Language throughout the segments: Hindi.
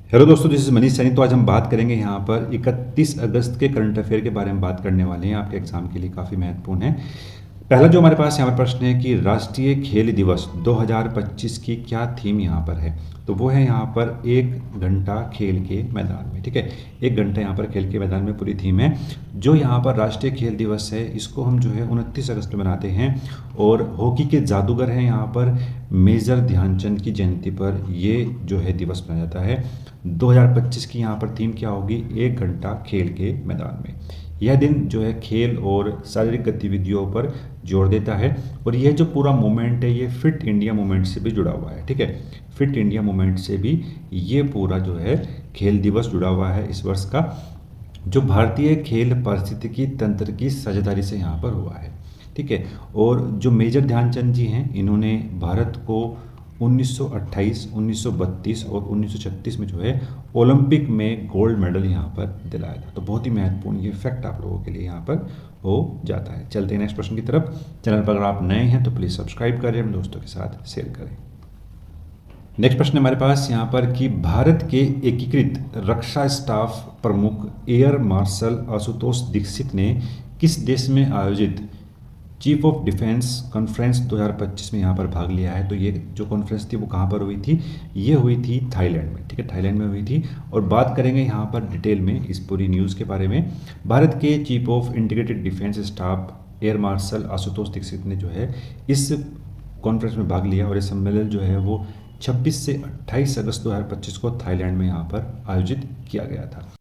हेलो दोस्तों, दिस इज मनीष सैनी। तो आज हम बात करेंगे यहाँ पर 31 अगस्त के करंट अफेयर के बारे में बात करने वाले हैं। आपके एग्जाम के लिए काफ़ी महत्वपूर्ण है। पहला जो हमारे पास यहाँ पर प्रश्न है कि राष्ट्रीय खेल दिवस 2025 की क्या थीम यहाँ पर है। तो वो है यहाँ पर 1 घंटा खेल के मैदान में। ठीक है, 1 घंटा यहाँ पर खेल के मैदान में पूरी थीम है। जो यहाँ पर राष्ट्रीय खेल दिवस है इसको हम जो है 29 अगस्त में मनाते हैं। और हॉकी के जादूगर हैं यहाँ पर मेजर ध्यानचंद की जयंती पर ये जो है दिवस मनाया जाता है। 2025 की यहाँ पर थीम क्या होगी? 1 घंटा खेल के मैदान में। यह दिन जो है खेल और शारीरिक गतिविधियों पर जोर देता है। और यह जो पूरा मूवमेंट है ये फिट इंडिया मूवमेंट से भी जुड़ा हुआ है। ठीक है, फिट इंडिया मूवमेंट से भी ये पूरा जो है खेल दिवस जुड़ा हुआ है इस वर्ष का, जो भारतीय खेल पारिस्थितिकी तंत्र की साझेदारी से यहाँ पर हुआ है। ठीक है, और जो मेजर ध्यानचंद जी हैं इन्होंने भारत को 1928, 1932 और 1936 में जो है ओलंपिक में गोल्ड मेडल यहाँ पर दिलाया था। तो बहुत ही महत्वपूर्ण ये फैक्ट आप लोगों के लिए यहाँ पर हो जाता है। चलते हैं नेक्स्ट प्रश्न की तरफ। चैनल पर अगर आप नए हैं तो प्लीज़ सब्सक्राइब करें, अपने दोस्तों के साथ शेयर करें। नेक्स्ट प्रश्न हमारे पास यहाँ पर कि भारत के एकीकृत रक्षा स्टाफ प्रमुख एयर मार्शल आशुतोष दीक्षित ने किस देश में आयोजित चीफ ऑफ डिफेंस कॉन्फ्रेंस 2025 में यहाँ पर भाग लिया है। तो ये जो कॉन्फ्रेंस थी वो कहाँ पर हुई थी? ये हुई थी थाईलैंड में। ठीक है, थाईलैंड में हुई थी। और बात करेंगे यहाँ पर डिटेल में इस पूरी न्यूज़ के बारे में। भारत के chief of integrated defence staff air marshal Ashutosh Dikshit ने जो है इस कॉन्फ्रेंस में भाग लिया। और ये सम्मेलन जो है वो 26 से 28 अगस्त 2025 को थाईलैंड में यहाँ पर आयोजित किया गया था।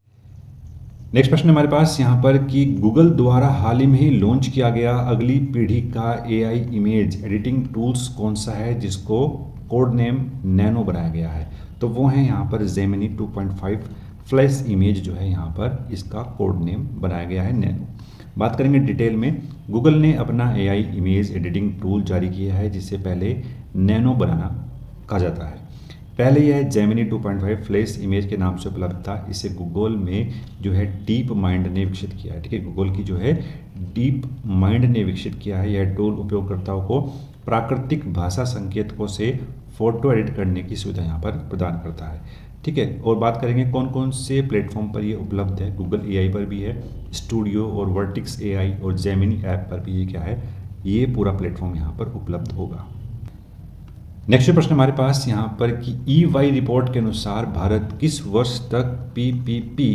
नेक्स्ट प्रश्न हमारे पास यहाँ पर कि गूगल द्वारा हाल ही में ही लॉन्च किया गया अगली पीढ़ी का एआई इमेज एडिटिंग टूल्स कौन सा है जिसको कोड नेम नैनो बनाया गया है। तो वो है यहाँ पर जेमिनी 2.5 फ्लैश इमेज जो है यहाँ पर इसका कोड नेम बनाया गया है नैनो। बात करेंगे डिटेल में। गूगल ने अपना एआई इमेज एडिटिंग टूल जारी किया है जिसे पहले नैनो बनाना कहा जाता है। पहले यह जेमिनी 2.5 फ्लैश इमेज के नाम से उपलब्ध था। इसे गूगल में जो है डीप माइंड ने विकसित किया है। ठीक है, गूगल की जो है डीप माइंड ने विकसित किया है। यह टूल उपयोगकर्ताओं को प्राकृतिक भाषा संकेतकों से फोटो एडिट करने की सुविधा यहाँ पर प्रदान करता है। ठीक है, और बात करेंगे कौन कौन से प्लेटफॉर्म पर ये उपलब्ध है। गूगल एआई पर भी है, स्टूडियो और वर्टिक्स एआई और जेमिनी ऐप पर भी ये क्या है, ये पूरा प्लेटफॉर्म यहाँ पर उपलब्ध होगा। नेक्स्ट प्रश्न हमारे पास यहाँ पर कि EY रिपोर्ट के अनुसार भारत किस वर्ष तक PPP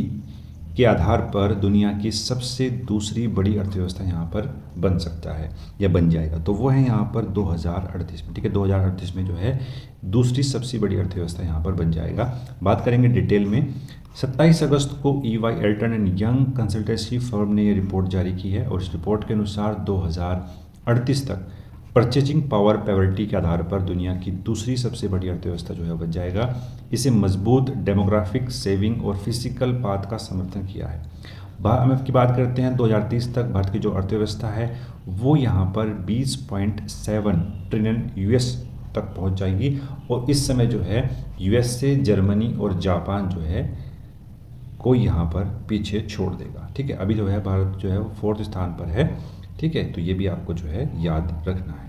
के आधार पर दुनिया की सबसे दूसरी बड़ी अर्थव्यवस्था यहाँ पर बन सकता है या बन जाएगा। तो वो है यहाँ पर 2038 में। ठीक है, 2038 में जो है दूसरी सबसे बड़ी अर्थव्यवस्था यहाँ पर बन जाएगा। बात करेंगे डिटेल में। 27 अगस्त को EY एल्टन एंड यंग कंसल्टेंसी फर्म ने ये रिपोर्ट जारी की है। और इस रिपोर्ट के अनुसार 2038 तक परचेजिंग पावर पैरिटी के आधार पर दुनिया की दूसरी सबसे बड़ी अर्थव्यवस्था जो है बन जाएगा। इसे मजबूत डेमोग्राफिक सेविंग और फिजिकल पाथ का समर्थन किया है। हम की बात करते हैं 2030 तक भारत की जो अर्थव्यवस्था है वो यहाँ पर 20.7 ट्रिलियन US तक पहुँच जाएगी। और इस समय जो है USA, जर्मनी और जापान जो है को यहाँ पर पीछे छोड़ देगा। ठीक है, अभी जो है भारत जो है वो 4th स्थान पर है। ठीक है, तो ये भी आपको जो है याद रखना है।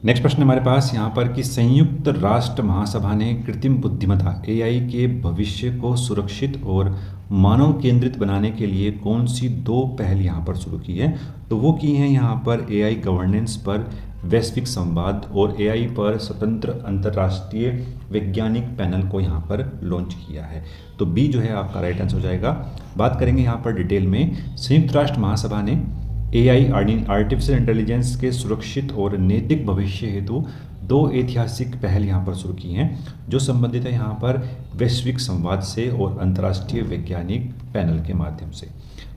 नेक्स्ट प्रश्न हमारे पास यहाँ पर कि संयुक्त राष्ट्र महासभा ने कृत्रिम बुद्धिमत्ता AI के भविष्य को सुरक्षित और मानव केंद्रित बनाने के लिए कौन सी 2 पहल यहाँ पर शुरू की है। तो वो की हैं यहाँ पर AI गवर्नेंस पर वैश्विक संवाद और AI पर स्वतंत्र अंतर्राष्ट्रीय वैज्ञानिक पैनल को यहाँ पर लॉन्च किया है। तो बी जो है आपका राइट आंसर हो जाएगा। बात करेंगे यहाँ पर डिटेल में। संयुक्त राष्ट्र महासभा ने AI आर्टिफिशियल इंटेलिजेंस के सुरक्षित और नैतिक भविष्य हेतु 2 ऐतिहासिक पहल यहाँ पर शुरू की हैं जो संबंधित है यहाँ पर वैश्विक संवाद से और अंतर्राष्ट्रीय वैज्ञानिक पैनल के माध्यम से।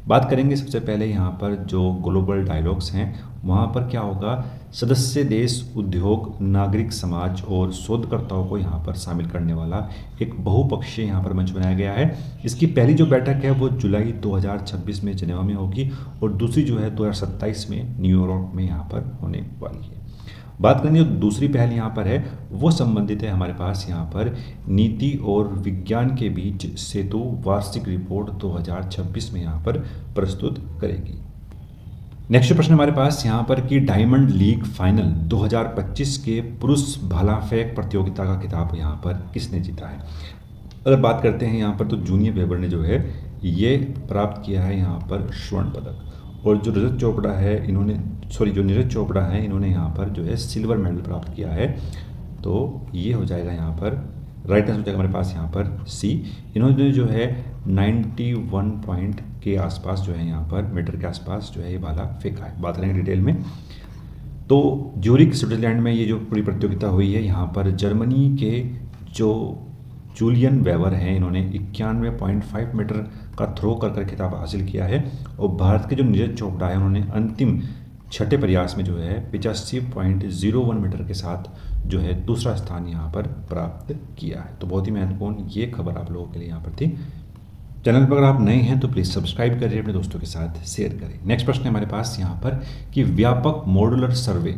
बात करेंगे सबसे पहले यहाँ पर जो ग्लोबल डायलॉग्स हैं वहाँ पर क्या होगा, सदस्य देश, उद्योग, नागरिक समाज और शोधकर्ताओं को यहाँ पर शामिल करने वाला एक बहुपक्षीय यहाँ पर मंच बनाया गया है। इसकी पहली जो बैठक है वो जुलाई 2026 में जिनेवा में होगी और दूसरी जो है 2027 में न्यूयॉर्क में यहाँ पर होने वाली है। बात करेंगे जो दूसरी पहल यहाँ पर है वो संबंधित है हमारे पास यहाँ पर नीति और विज्ञान के बीच सेतु वार्षिक रिपोर्ट 2026 में यहाँ पर प्रस्तुत करेगी। नेक्स्ट प्रश्न हमारे पास यहाँ पर कि डायमंड लीग फाइनल 2025 के पुरुष भाला फेंक प्रतियोगिता का खिताब यहाँ पर किसने जीता है। अगर बात करते हैं यहाँ पर तो जूनियर वेबर ने जो है ये प्राप्त किया है यहाँ पर स्वर्ण पदक, और जो नीरज चोपड़ा है जो नीरज चोपड़ा है इन्होंने यहाँ पर जो है सिल्वर मेडल प्राप्त किया है। तो ये हो जाएगा यहाँ पर राइट आंसर हो जाएगा हमारे पास यहाँ पर सी। इन्होंने जो है 91 पॉइंट के आसपास जो है यहाँ पर मीटर के आसपास जो है ये भाला फेंका है। बात करेंगे डिटेल में तो ज्यूरिख स्विट्जरलैंड में ये जो पूरी प्रतियोगिता हुई है यहाँ पर जर्मनी के जो जूलियन वेबर हैं इन्होंने 91.5 मीटर का थ्रो कर खिताब हासिल किया है, और भारत के जो नीरज चोपड़ा है उन्होंने अंतिम छठे प्रयास में जो है 85.01 मीटर के साथ जो है दूसरा स्थान यहाँ पर प्राप्त किया है। तो बहुत ही महत्वपूर्ण ये खबर आप लोगों के लिए यहाँ पर थी। चैनल पर अगर आप नए हैं तो प्लीज़ सब्सक्राइब करिए, अपने दोस्तों के साथ शेयर करें। नेक्स्ट प्रश्न है हमारे पास यहाँ पर कि व्यापक मॉड्यूलर सर्वे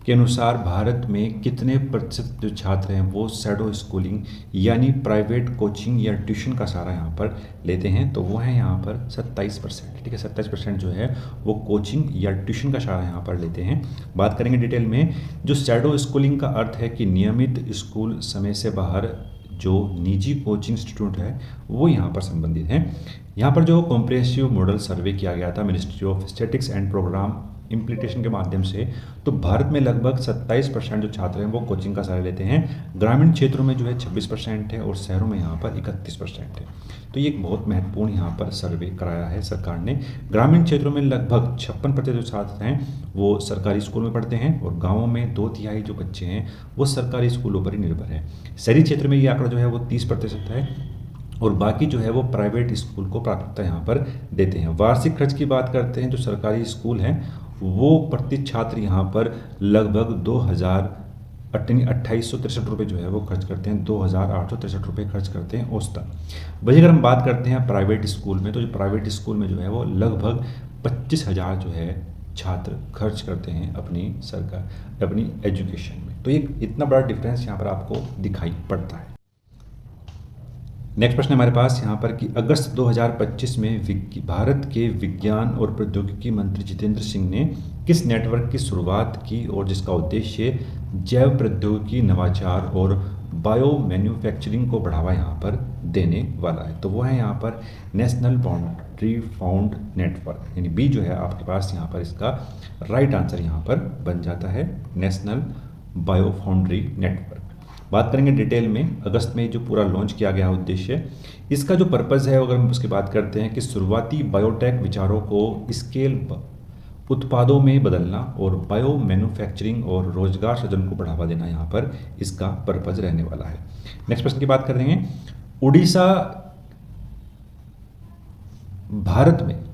के अनुसार भारत में कितने प्रतिशत जो छात्र हैं वो शैडो स्कूलिंग यानी प्राइवेट कोचिंग या ट्यूशन का सहारा यहाँ पर लेते हैं। तो वो है यहाँ पर 27%। ठीक है, 27% जो है वो कोचिंग या ट्यूशन का सहारा यहाँ पर लेते हैं। बात करेंगे डिटेल में। जो शैडो स्कूलिंग का अर्थ है कि नियमित स्कूल समय से बाहर जो निजी कोचिंग इंस्टीट्यूट है वो यहाँ पर संबंधित हैं। यहाँ पर जो कॉम्प्रिहेंसिव मॉडल सर्वे किया गया था ministry of statistics and programme implementation के माध्यम से, तो भारत में लगभग 27% जो छात्र हैं वो कोचिंग का सहारा लेते हैं। ग्रामीण क्षेत्रों में जो है 26% है और शहरों में यहाँ पर 31% है। तो ये एक बहुत महत्वपूर्ण यहाँ पर सर्वे कराया है सरकार ने। ग्रामीण क्षेत्रों में लगभग 56% जो छात्र हैं वो सरकारी स्कूल में पढ़ते हैं, और गाँवों में 2/3 जो बच्चे हैं वो सरकारी स्कूलों पर ही निर्भर है। शहरी क्षेत्र में ये आंकड़ा जो है वो 30% है, और बाकी जो है वो प्राइवेट स्कूल को प्राथमिकता यहाँ पर देते हैं। वार्षिक खर्च की बात करते हैं, जो सरकारी स्कूल हैं वो प्रति छात्र यहाँ पर लगभग 2863 रुपये जो है वो खर्च करते हैं, 2863 रुपये खर्च करते हैं औसतन। वहीं अगर हम बात करते हैं प्राइवेट स्कूल में, तो जो प्राइवेट स्कूल में जो है वो लगभग 25,000 जो है छात्र खर्च करते हैं अपनी एजुकेशन में। तो ये इतना बड़ा डिफरेंस यहाँ पर आपको दिखाई पड़ता है। नेक्स्ट प्रश्न हमारे पास यहाँ पर कि अगस्त 2025 में भारत के विज्ञान और प्रौद्योगिकी मंत्री जितेंद्र सिंह ने किस नेटवर्क की शुरुआत की और जिसका उद्देश्य जैव प्रौद्योगिकी, नवाचार और बायो मैन्युफैक्चरिंग को बढ़ावा यहाँ पर देने वाला है। तो वो है यहाँ पर नेशनल बाउंड्री फाउंड नेटवर्क, यानी बी जो है आपके पास यहाँ पर इसका राइट आंसर यहाँ पर बन जाता है नेशनल बायो फाउंड्री नेटवर्क। बात करेंगे डिटेल में। अगस्त में जो पूरा लॉन्च किया गया उद्देश्य, इसका जो पर्पज़ है अगर हम उसकी बात करते हैं कि शुरुआती बायोटेक विचारों को स्केल उत्पादों में बदलना और बायो मैन्युफैक्चरिंग और रोजगार सृजन को बढ़ावा देना यहाँ पर इसका पर्पज़ रहने वाला है। नेक्स्ट प्रश्न की बात करेंगे। उड़ीसा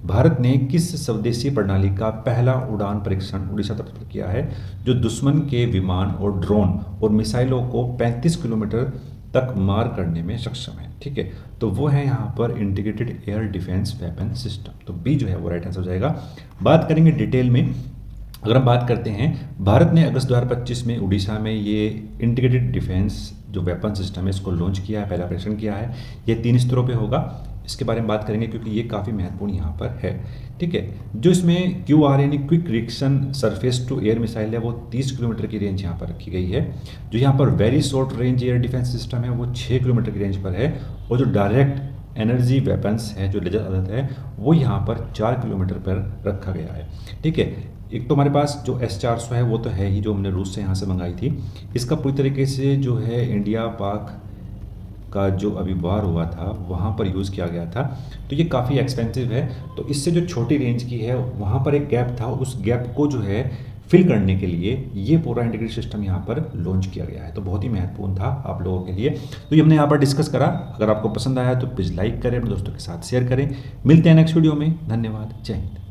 भारत ने किस स्वदेशी प्रणाली का पहला उड़ान परीक्षण उड़ीसा तरफ से किया है, जो दुश्मन के विमान और ड्रोन और मिसाइलों को 35 किलोमीटर तक मार करने में सक्षम है। ठीक है, तो वो है यहाँ पर integrated air defence weapon system. तो बी जो है वो राइट आंसर हो जाएगा। बात करेंगे डिटेल में। अगर हम बात करते हैं, भारत ने अगस्त 2025 में उड़ीसा में ये इंटीग्रेटेड डिफेंस जो वेपन सिस्टम है इसको लॉन्च किया है, पहला परीक्षण किया है। ये 3 स्तरों पे होगा, इसके बारे में बात करेंगे क्योंकि ये काफ़ी महत्वपूर्ण यहाँ पर है। ठीक है, जो इसमें QR यानी quick reaction surface to air missile है वो 30 किलोमीटर की रेंज यहाँ पर रखी गई है। जो यहाँ पर very short range air defence system है वो 6 किलोमीटर की रेंज पर है, और जो डायरेक्ट एनर्जी वेपन्स है जो लेजर आधारित है वो यहाँ पर 4 किलोमीटर पर रखा गया है। ठीक है, एक तो हमारे पास जो S-400 है वो तो है ही, जो हमने रूस से यहाँ से मंगाई थी। इसका पूरी तरीके से जो है इंडिया पाक का जो अभी वार हुआ था वहाँ पर यूज़ किया गया था, तो ये काफ़ी एक्सपेंसिव है। तो इससे जो छोटी रेंज की है वहाँ पर एक गैप था, उस गैप को जो है फिल करने के लिए ये पूरा इंटीग्रेटेड सिस्टम यहाँ पर लॉन्च किया गया है। तो बहुत ही महत्वपूर्ण था आप लोगों के लिए, तो ये हमने यहाँ पर डिस्कस करा। अगर आपको पसंद आया तो प्लीज़ लाइक करें, अपने दोस्तों के साथ शेयर करें। मिलते हैं नेक्स्ट वीडियो में। धन्यवाद, जय हिंद।